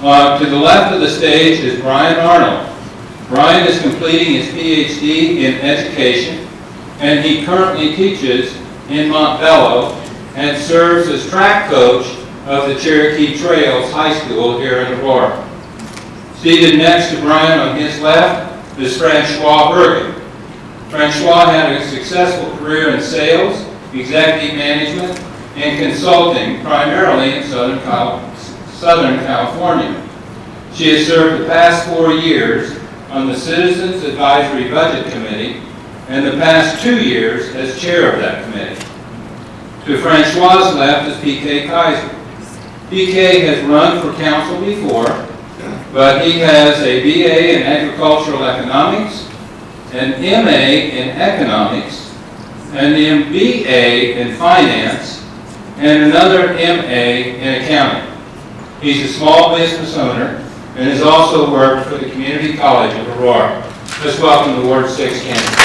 To the left of the stage is Brian Arnold. Brian is completing his PhD in education, and he currently teaches in Montbello and serves as track coach of the Cherokee Trails High School here in Aurora. Seated next to Brian on his left is Francois Bergen. Francois had a successful career in sales, executive management, and consulting, primarily in Southern California. She has served the past 4 years on the Citizens Advisory Budget Committee and the past 2 years as chair of that committee. To Francois' left is PK Kaiser. PK has run for council before, but he has a BA in agricultural economics, an MA in economics, an MBA in finance, and another MA in accounting. He's a small business owner and has also worked for the Community College of Aurora. Let's welcome the Ward 6 candidate.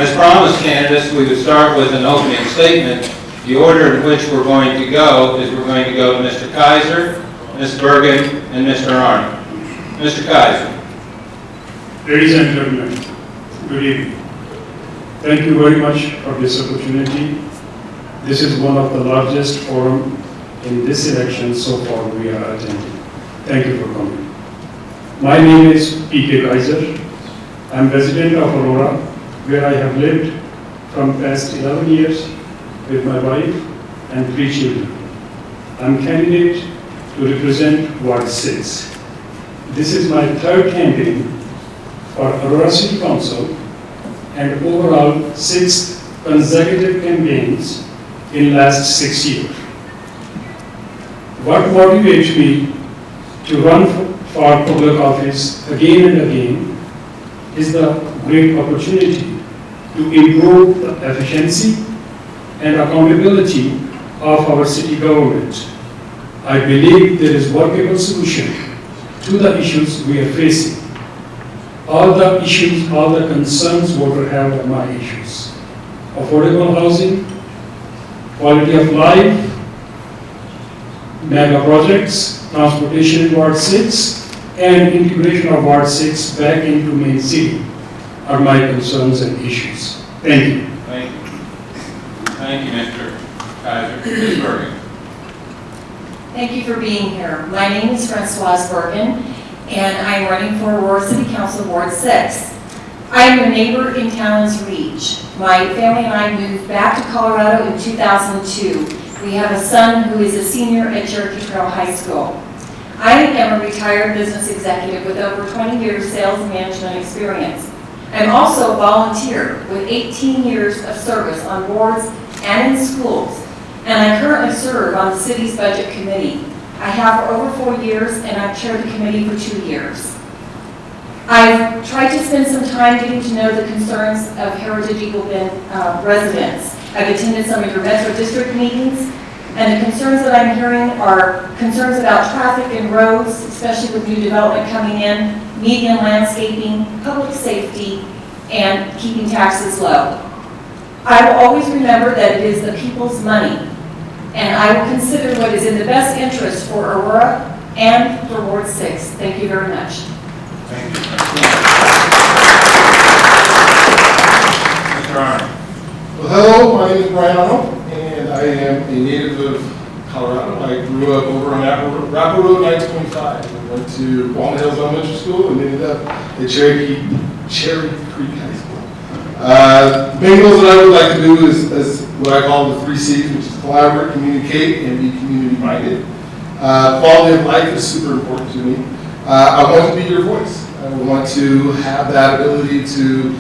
As promised, candidates, we would start with an opening statement. The order in which we're going to go is we're going to go to Mr. Kaiser, Ms. Bergen, and Mr. Arnold. Mr. Kaiser. Ladies and gentlemen, good evening. Thank you very much for this opportunity. This is one of the largest forum in this election so far we are attending. Thank you for coming. My name is PK Kaiser. I'm resident of Aurora, where I have lived from past 11 years with my wife and 3 children. I'm candidate to represent Ward 6. This is my 3rd campaign for Aurora City Council and overall 6th consecutive campaigns in last 6 years. What motivates me to run for public office again and again is the great opportunity to improve the efficiency and accountability of our city government. I believe there is workable solution to the issues we are facing. All the issues, all the concerns voters have are my issues. Affordable housing, quality of life, mega projects, transportation in Ward 6, and integration of Ward 6 back into main city are my concerns and issues. Thank you. Thank you. Thank you, Mr. Kaiser. Ms. Bergen. Thank you for being here. My name is Francoise Bergen, and I'm running for Aurora City Council Ward 6. I am a neighbor in Talon's Reach. My family and I moved back to Colorado in 2002. We have a son who is a senior at Cherokee Trail High School. I am a retired business executive with over 20 years sales and management experience. I'm also a volunteer with 18 years of service on boards and in schools, and I currently serve on the city's budget committee. I have for over 4 years, and I've chaired the committee for 2 years. I've tried to spend some time getting to know the concerns of Heritage Eagle Bend residents. I've attended some of your Metro District meetings, and the concerns that I'm hearing are concerns about traffic and roads, especially with new development coming in, median landscaping, public safety, and keeping taxes low. I will always remember that it is the people's money, and I will consider what is in the best interest for Aurora and for Ward 6. Thank you very much. Thank you. Mr. Arnold. Well, hello, my name is Brian Arnold, and I am a native of Colorado. I grew up over on Rapper Road 925. I went to Walnut Hills Elementary School and ended up at Cherry Creek High School. The main goals that I would like to do is what I call the 3 C's, which is collaborate, communicate, and be community-minded. Quality of life is super important to me. I want to be your voice. I want to have that ability to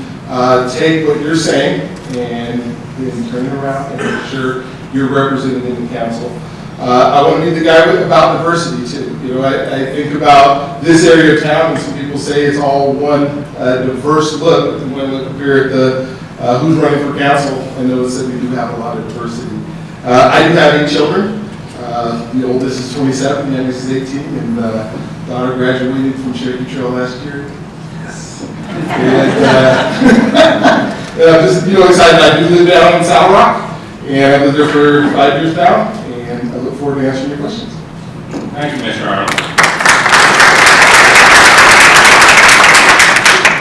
take what you're saying and then turn it around and make sure you're represented in the council. I want to be the guy about diversity too. You know, I think about this area of town, and some people say it's all one diverse look. But when I look up here at the who's running for council, I notice that we do have a lot of diversity. I do have 8 children. The oldest is 27, the youngest is 18, and daughter graduated from Cherokee Trail last year. Yes. And I'm just excited. I do live down in South Rock, And I've lived there for 5 years now, and I look forward to answering your questions. Thank you, Mr. Arnold.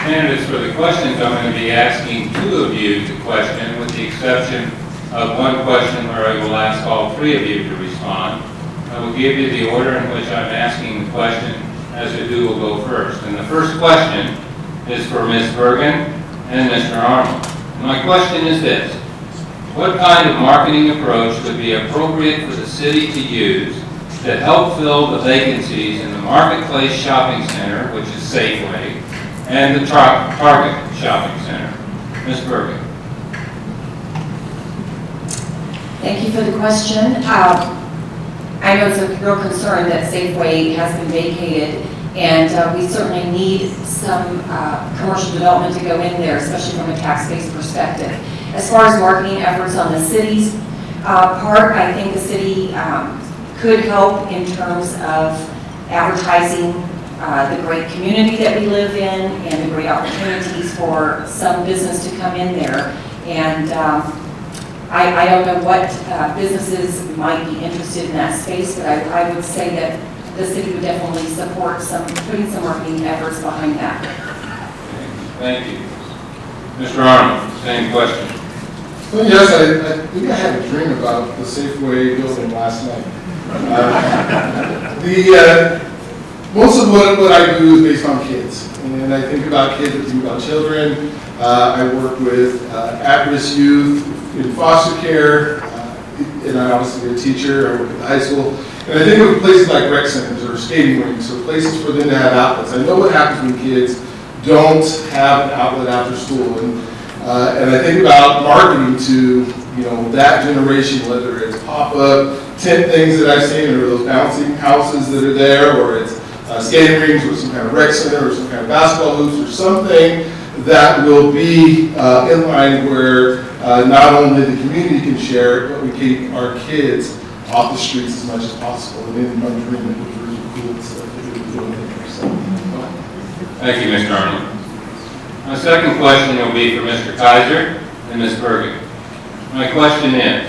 Candidates for the questions, I'm going to be asking 2 of you to question, with the exception of one question where I will ask all 3 of you to respond. I will give you the order in which I'm asking the question as to who will go first. And the first question is for Ms. Bergen and Mr. Arnold. And my question is this: what kind of marketing approach would be appropriate for the city to use to help fill the vacancies in the Marketplace Shopping Center, which is Safeway, and the Target Shopping Center? Ms. Bergen. Thank you for the question. I know it's a real concern that Safeway has been vacated, and we certainly need some commercial development to go in there, especially from a tax-based perspective. As far as marketing efforts on the city's part, I think the city could help in terms of advertising the great community that we live in and the great opportunities for some business to come in there. And I don't know what businesses might be interested in that space, but I would say that the city would definitely support putting some marketing efforts behind that. Thank you. Mr. Arnold, same question. Well, yes, I think I had a dream about the Safeway building last night. Most of what I do is based on kids, and I think about kids, I think about children. I work with at-risk youth in foster care, and I'm obviously a teacher. I work at the high school, and I think of places like rec centers or skating rinks or places for them to have outlets. I know what happens when kids don't have an outlet after school, and I think about marketing to that generation, whether it's pop-up tent things that I've seen, or those bouncing houses that are there, or it's skating rinks, or some kind of rec center, or some kind of basketball hoops, or something that will be in line where not only the community can share it, but we keep our kids off the streets as much as possible. And in my dream, it was really cool stuff that we were doing there. So, Thank you, Mr. Arnold. My second question will be for Mr. Kaiser and Ms. Bergen. My question is,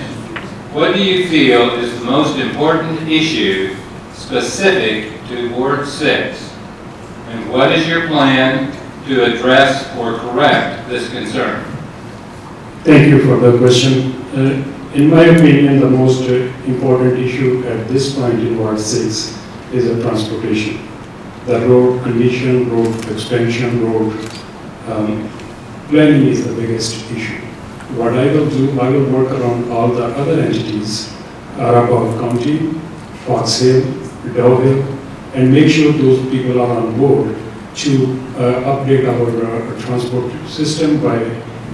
what do you feel is the most important issue specific to Ward 6? And what is your plan to address or correct this concern? Thank you for the question. In my opinion, the most important issue at this point in Ward 6 is the transportation. The road condition, road expansion, road planning is the biggest issue. What I will do, I will work around all the other entities, Arapahoe County, Fox Hill, Dove Hill, and make sure those people are on board to update our transport system by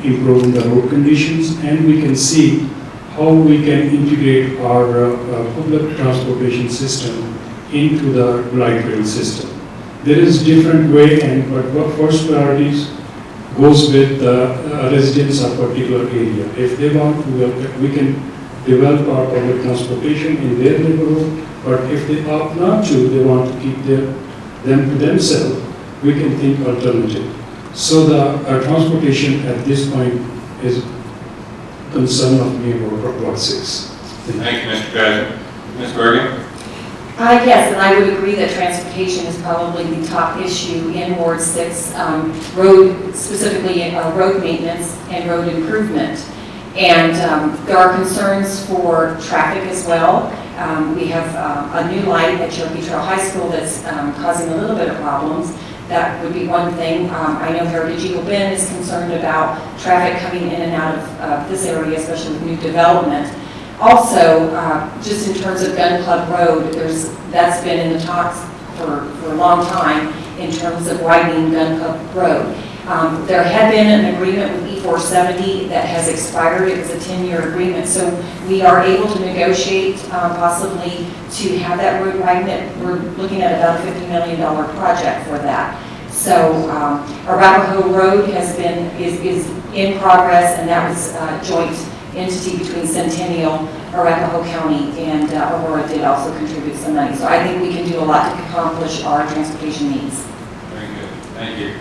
improving the road conditions, and we can see how we can integrate our public transportation system into the light rail system. There is different way, but what first priorities goes with the residents of particular area. If they want to, we can develop our public transportation in their neighborhood, but if they opt not to, they want to keep them to themselves, we can think alternative. So the transportation at this point is concern of me about Ward 6. Thank you, Mr. Kaiser. Ms. Bergen? Yes, and I would agree that transportation is probably the top issue in Ward 6, specifically road maintenance and road improvement. And there are concerns for traffic as well. We have a new light at Cherokee Trail High School that's causing a little bit of problems. That would be one thing. I know Heritage Eagle Bend is concerned about traffic coming in and out of this area, especially with new development. Also, just in terms of Gun Club Road, that's been in the talks for a long time in terms of widening Gun Club Road. There had been an agreement with E470 that has expired. It was a 10-year agreement, so we are able to negotiate possibly to have that road widened. We're looking at about a $50 million project for that. So Arapahoe Road is in progress, and that was a joint entity between Centennial, Arapahoe County, and Aurora did also contribute some money. So I think we can do a lot to accomplish our transportation needs. Very good. Thank you.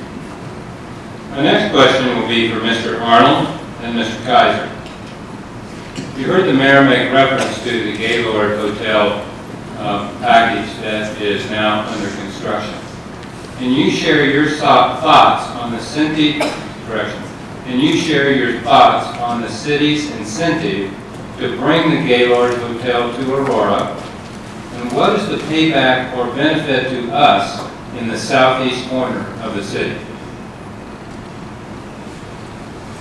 My next question will be for Mr. Arnold and Mr. Kaiser. You heard the mayor make reference to the Gaylord Hotel package that is now under construction. Can you share your thoughts on the city's incentive to bring the Gaylord Hotel to Aurora? And what is the payback or benefit to us in the southeast corner of the city?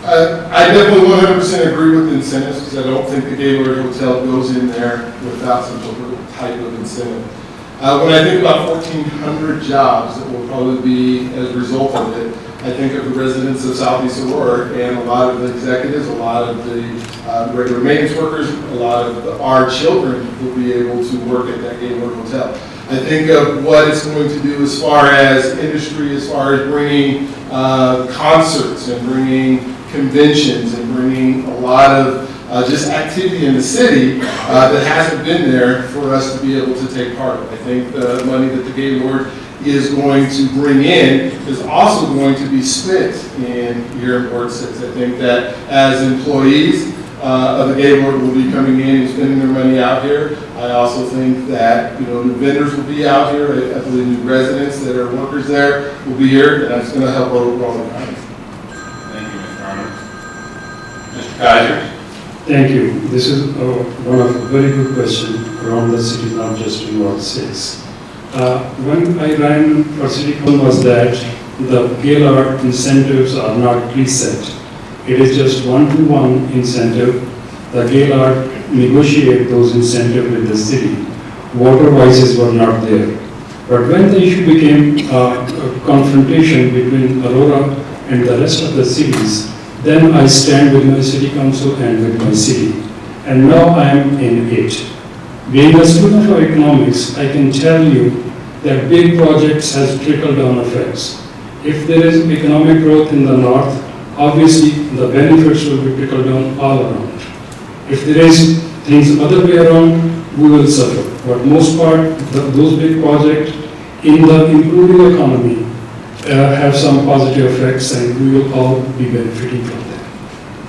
I definitely 100% agree with the incentives, because I don't think the Gaylord Hotel goes in there without some sort of type of incentive. When I think about 1,400 jobs that will probably be as a result of it, I think of the residents of Southeast Aurora and a lot of the executives, a lot of the regular maintenance workers, a lot of our children will be able to work at that Gaylord Hotel. I think of what it's going to do as far as industry, as far as bringing concerts and bringing conventions and bringing a lot of just activity in the city that hasn't been there for us to be able to take part of. I think the money that the Gaylord is going to bring in is also going to be spent here in Ward 6. I think that as employees of the Gaylord will be coming in and spending their money out here. I also think that new vendors will be out here. I believe new residents that are workers there will be here, and that's going to help our overall economy. Thank you, Mr. Arnold. Mr. Kaiser? Thank you. This is one of a very good question around the city, not just in Ward 6. When I ran for city council was that the Gaylord incentives are not preset. It is just one-to-one incentive. The Gaylord negotiate those incentives with the city. Water vices were not there. But when the issue became a confrontation between Aurora and the rest of the cities, then I stand with my city council and with my city. And now I am in it. Being a student of economics, I can tell you that big projects has trickle-down effects. If there is economic growth in the north, obviously the benefits will be trickled down all around. If there is things other way around, we will suffer. But most part, those big projects in the improving economy have some positive effects, and we will all be benefiting from that.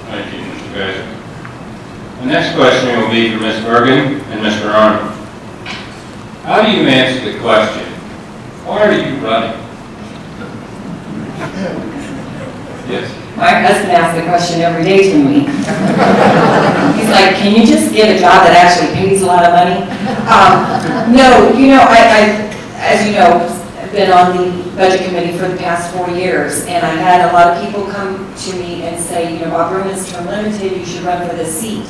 Thank you, Mr. Geiser. The next question will be for Ms. Bergen and Mr. Arnold. How do you answer the question, why are you running? Yes. My husband asks the question every day to me. He's like, can you just get a job that actually pays a lot of money? No, I, as you know, I've been on the budget committee for the past 4 years, and I had a lot of people come to me and say, Bob Room is term limited, you should run for this seat.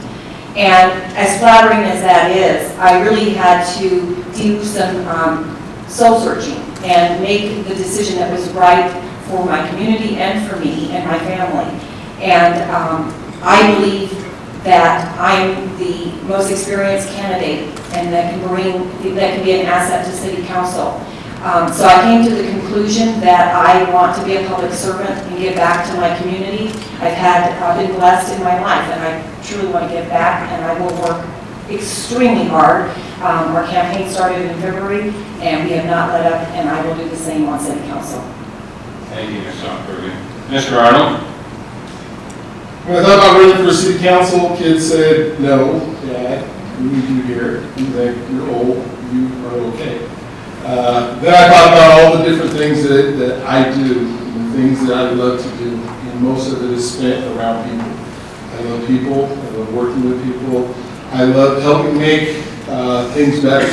And as flattering as that is, I really had to do some soul searching and make the decision that was right for my community and for me and my family. And I believe that I'm the most experienced candidate and that can be an asset to city council. So I came to the conclusion that I want to be a public servant and give back to my community. I've been blessed in my life, and I truly want to give back, and I will work extremely hard. Our campaign started in February, and we have not let up, and I will do the same on city council. Thank you, Ms. Bergen. Mr. Arnold? When I thought about running for city council, kids said, no, Dad, we need you here. You think you're old, you are okay. Then I thought about all the different things that I do, and the things that I love to do, and most of it is spent around people. I love people, I love working with people, I love helping make things better.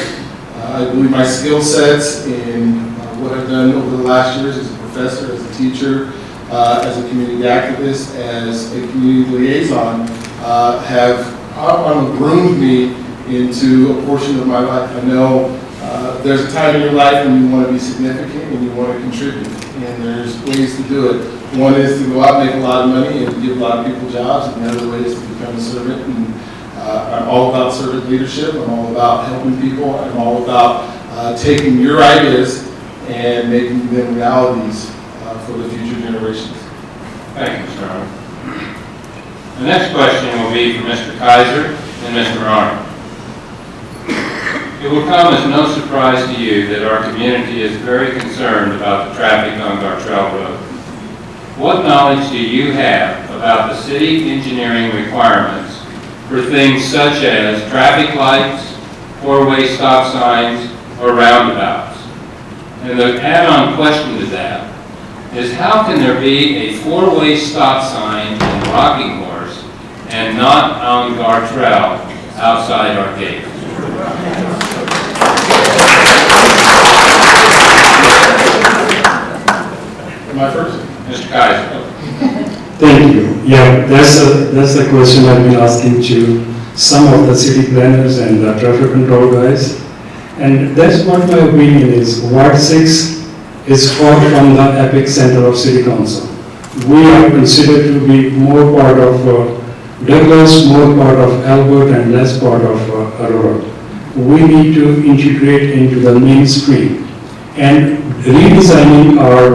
I believe my skill sets in what I've done over the last years as a professor, as a teacher, as a community activist, as a community liaison, have groomed me into a portion of my life. I know there's a time in your life when you want to be significant and you want to contribute, and there's ways to do it. One is to go out and make a lot of money and give a lot of people jobs, and the other way is to become a servant. And I'm all about servant leadership. I'm all about helping people. I'm all about taking your ideas and making them realities for the future generations. Thank you, Mr. Arnold. The next question will be for Mr. Kaiser and Mr. Arnold. It will come as no surprise to you that our community is very concerned about the traffic on Gartrell Road. What knowledge do you have about the city engineering requirements for things such as traffic lights, four-way stop signs, or roundabouts. And the add-on question to that is, how can there be a four-way stop sign in Rocking Horse and not on Gartrell outside our gate? Am I first? Mr. Kaiser. Thank you. Yeah, that's the question I've been asking to some of the city planners and the traffic control guys. And that's what my opinion is. Ward 6 is far from the epicenter of city council. We are considered to be more part of Douglas, more part of Albert, and less part of Aurora. We need to integrate into the mainstream. And redesigning our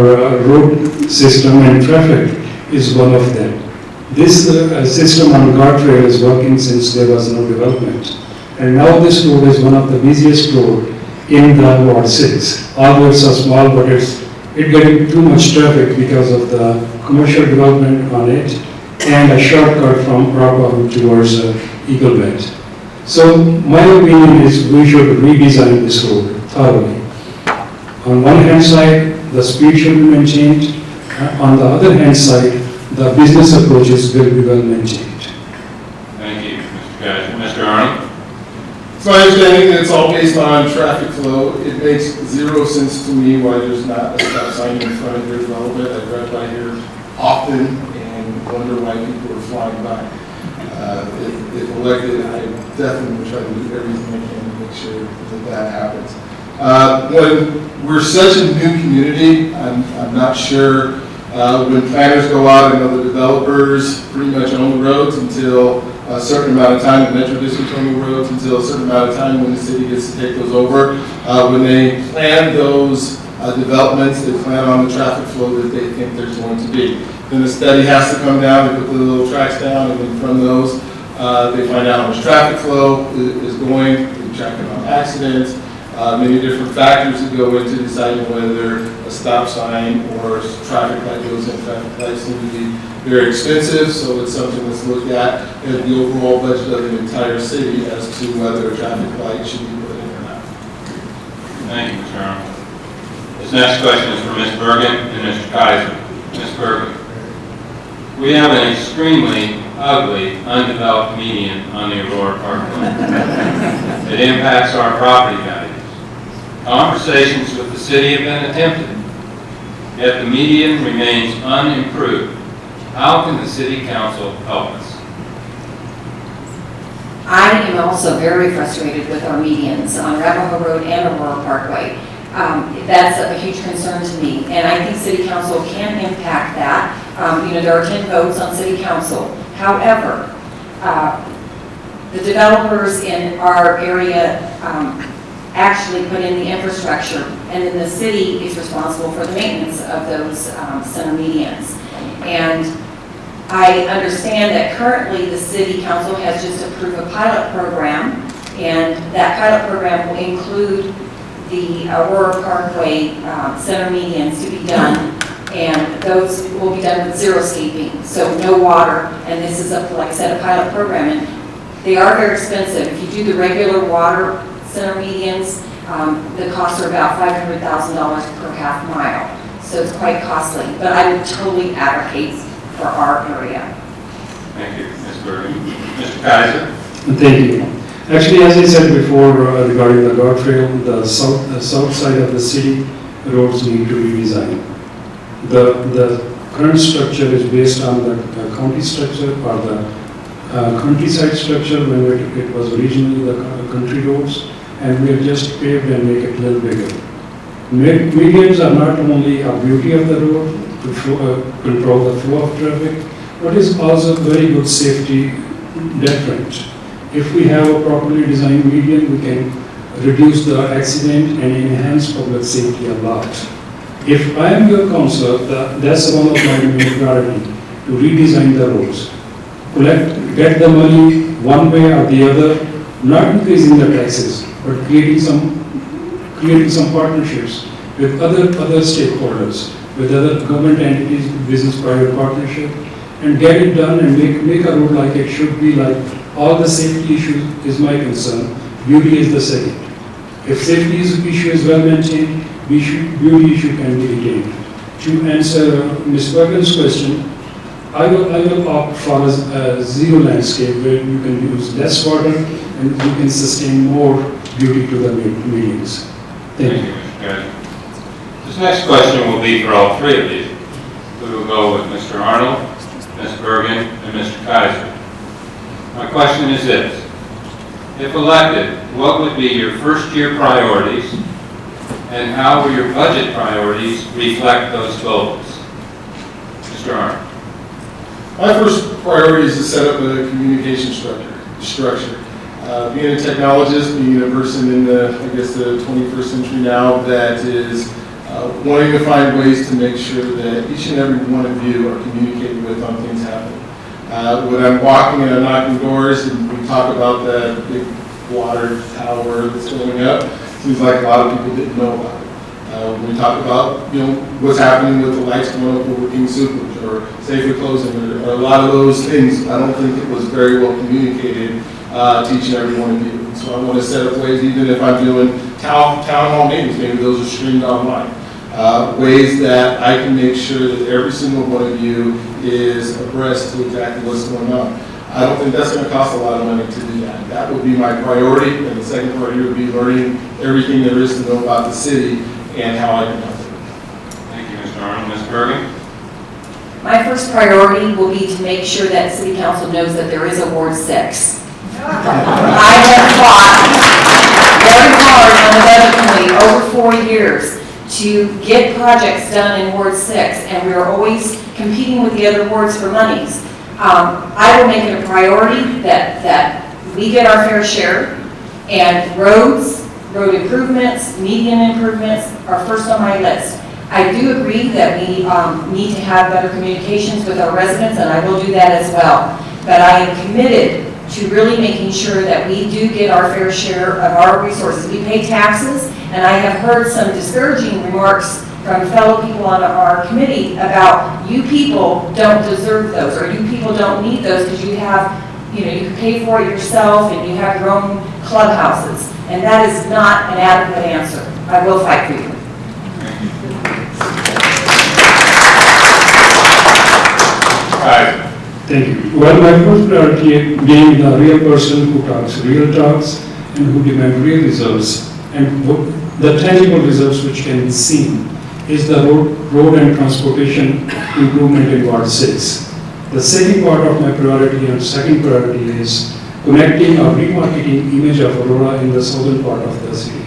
road system and traffic is one of them. This system on guardrail is working since there was no development. And now this road is one of the busiest road in the Ward 6. Although it's so small, but it's getting too much traffic because of the commercial development on it and a shortcut from Rockaway towards Eagle Bend. So my opinion is we should redesign this road thoroughly. On one hand side, the speed should be maintained. On the other hand side, the business approaches will be well maintained. Thank you, Mr. Kaiser. Mr. Arnold? It's my understanding that it's all based on traffic flow. It makes zero sense to me why there's not a stop sign in front of your development. I drive by here often and wonder why people are flying by. If elected, I definitely will try to do everything I can to make sure that that happens. When we're such a new community, I'm not sure when planners go out and other developers pretty much own the roads until a certain amount of time, the Metro District own the roads until a certain amount of time when the city gets to take those over. When they plan those developments, they plan on the traffic flow that they think there's going to be. Then the study has to come down, they put the little tracks down, and then from those, they find out how much traffic flow is going, they track it on accidents, many different factors that go into deciding whether a stop sign or traffic light goes in. Traffic lights seem to be very expensive, so it's something that's looked at the overall budget of the entire city as to whether a traffic light should be put in or not. Thank you, Mr. Arnold. This next question is for Ms. Bergen and Mr. Kaiser. Ms. Bergen, we have an extremely ugly, undeveloped median on the Aurora Parkway. It impacts our property values. Conversations with the city have been attempted, yet the median remains unimproved. How can the city council help us? I am also very frustrated with our medians on Arapahoe Road and Aurora Parkway. That's a huge concern to me, and I think city council can impact that. There are 10 votes on city council. However, the developers in our area actually put in the infrastructure, and then the city is responsible for the maintenance of those center medians. And I understand that currently the city council has just approved a pilot program, and that pilot program will include the Aurora Parkway center medians to be done, and those will be done with zero-scaping, so no water, and this is, like I said, a pilot program, and they are very expensive. If you do the regular water center medians, the costs are about $500,000 per half mile, so it's quite costly, but I would totally advocate for our area. Thank you, Ms. Bergen. Mr. Kaiser? Thank you. Actually, as I said before regarding the guardrail, the south side of the city roads need to be redesigned. The current structure is based on the county structure or the countryside structure when it was originally the country roads, and we have just paved and make it a little bigger. Medians are not only a beauty of the road to control the flow of traffic, but is also very good safety deterrent. If we have a properly designed median, we can reduce the accident and enhance public safety a lot. If I am your council, that's one of my main priority, to redesign the roads. Get the money one way or the other, not increasing the taxes, but creating some partnerships with other stakeholders, with other government entities, business private partnership, and get it done and make a road like it should be. Like all the safety issues is my concern. Beauty is the second. If safety issue is well maintained, beauty issue can be retained. To answer Ms. Bergen's question, I will opt for a zero landscape where you can use less water and you can sustain more beauty to the meetings. Thank you. Mr. President. This next question will be for all three of you. We will go with Mr. Arnold, Ms. Bergen, and Mr. Kaiser. My question is this. If elected, what would be your first-year priorities, and how will your budget priorities reflect those goals? Mr. Arnold. My first priority is to set up a communication structure. Being a technologist, being a person in the 21st century now that is wanting to find ways to make sure that each and every one of you are communicating with on things happening. When I'm walking and I'm knocking doors and we talk about that big water tower that's going up, it seems like a lot of people didn't know about it. When we talk about, what's happening with the lights going up over King Soopers or safely closing or a lot of those things, I don't think it was very well communicated to each and every one of you. So I want to set up ways, even if I'm doing town hall meetings, maybe those are streamed online, ways that I can make sure that every single one of you is abreast to exactly what's going on. I don't think that's going to cost a lot of money to do that. That would be my priority, and the second priority would be learning everything there is to know about the city and how I can help it. Thank you, Mr. Arnold. Ms. Bergen? My first priority will be to make sure that City Council knows that there is a Ward 6. I have fought very hard on the budget committee over 4 years to get projects done in Ward 6, and we are always competing with the other wards for monies. I will make it a priority that we get our fair share, and road improvements, median improvements are first on my list. I do agree that we need to have better communications with our residents, and I will do that as well. But I am committed to really making sure that we do get our fair share of our resources. We pay taxes, and I have heard some discouraging remarks from fellow people on our committee about you people don't deserve those, or you people don't need those because you have, you can pay for it yourself and you have your own clubhouses. And that is not an adequate answer. I will fight for you. Thank you. Well, my first priority being the real person who talks real talks and who demand real results and the tangible results which can be seen is the road and transportation improvement in Ward 6. The second part of my priority and second priority is connecting or remarketing image of Aurora in the southern part of the city.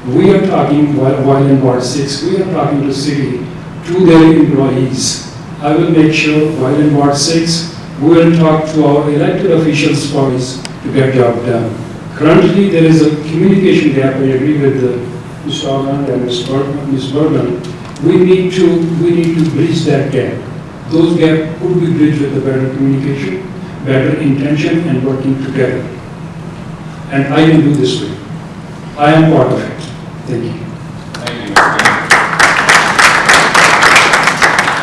We are talking, while in Ward 6, we are talking to city, to their employees. I will make sure while in Ward 6, we will talk to our elected officials for this to get job done. Currently, there is a communication gap. I agree with Mr. Arnold and Ms. Bergen. We need to bridge that gap. Those gaps could be bridged with the better communication, better intention, and working together. And I will do this way. I am part of it. Thank you. Thank you, Mr. Chairman.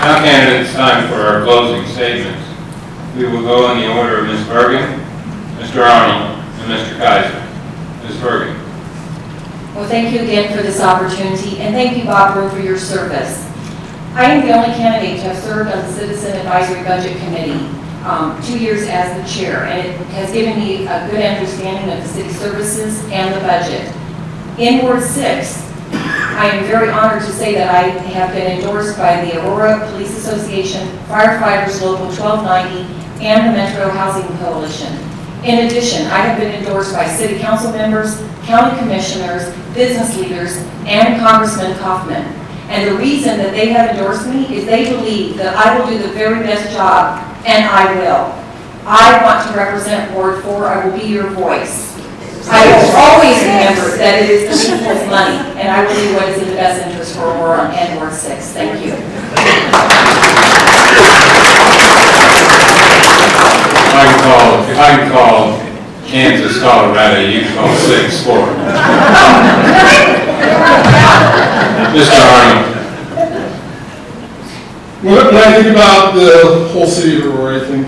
Now, candidates, it's time for our closing statements. We will go in the order of Ms. Bergen, Mr. Arnold, and Mr. Kaiser. Ms. Bergen. Well, thank you again for this opportunity, and thank you, Bob Rowe, for your service. I am the only candidate to have served on the Citizen Advisory Budget Committee 2 years as the chair, and it has given me a good understanding of the city services and the budget. In Ward 6, I am very honored to say that I have been endorsed by the Aurora Police Association, Firefighters Local 1290, and the Metro Housing Coalition. In addition, I have been endorsed by city council members, county commissioners, business leaders, and Congressman Kaufman. And the reason that they have endorsed me is they believe that I will do the very best job, and I will. I want to represent Ward 4. I will be your voice. I will always remember that it is the people's money, and I will do what is in the best interest for Aurora and Ward 6. Thank you. If I can call Kansas, Colorado, you can call 6-4. Mr. Arnold. Well, when I think about the whole city of Aurora, I think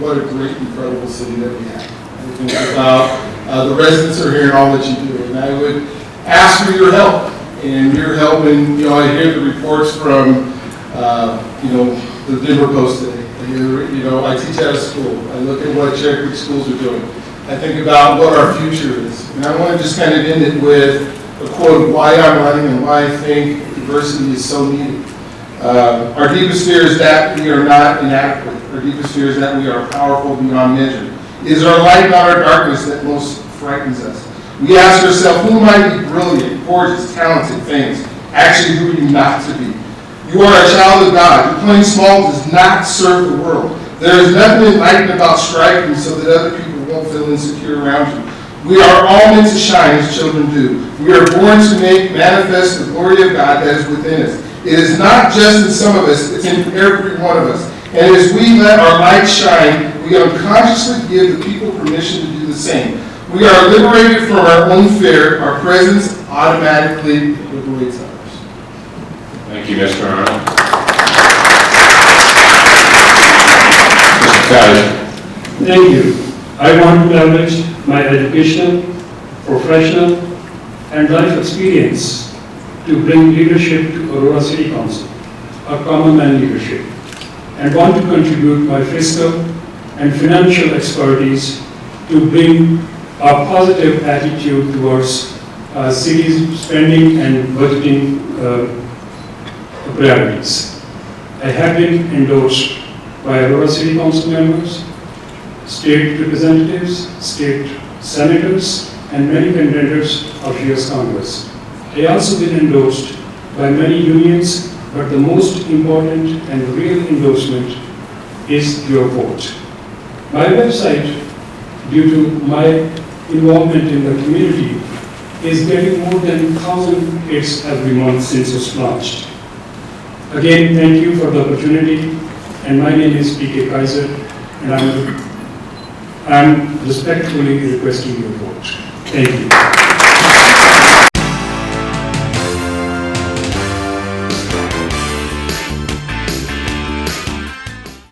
what a great, incredible city that we have. I think about the residents that are here and all that you do. And I would ask for your help. And your help, and I hear the reports from, the Denver Post today. I teach out of school. I look at what Cherry Creek schools are doing. I think about what our future is. And I want to just kind of end it with a quote of why I'm running and why I think diversity is so needed. Our deepest fear is that we are not inadequate. Our deepest fear is that we are powerful beyond measure. It is our light, not our darkness, that most frightens us. We ask ourselves, who am I to be brilliant, gorgeous, talented, famous? Actually, who are you not to be? You are a child of God. Your playing small does not serve the world. There is nothing enlightened about striking so that other people won't feel insecure around you. We are all meant to shine as children do. We are born to make manifest the glory of God that is within us. It is not just in some of us, it's in every one of us. And as we let our light shine, we unconsciously give the people permission to do the same. We are liberated from our own fear. Our presence automatically liberates others. Thank you, Mr. Arnold. Mr. Kaiser. Thank you. I want to leverage my educational, professional, and life experience to bring leadership to Aurora City Council, a common man leadership, and want to contribute my fiscal and financial expertise to bring a positive attitude towards city's spending and budgeting priorities. I have been endorsed by Aurora City Council members, state representatives, state senators, and many contenders of US Congress. I also been endorsed by many unions, but the most important and real endorsement is your vote. My website, due to my involvement in the community, is getting more than 1,000 hits every month since it was launched. Again, thank you for the opportunity, and my name is P.K. Kaiser, and I'm respectfully requesting your vote. Thank you.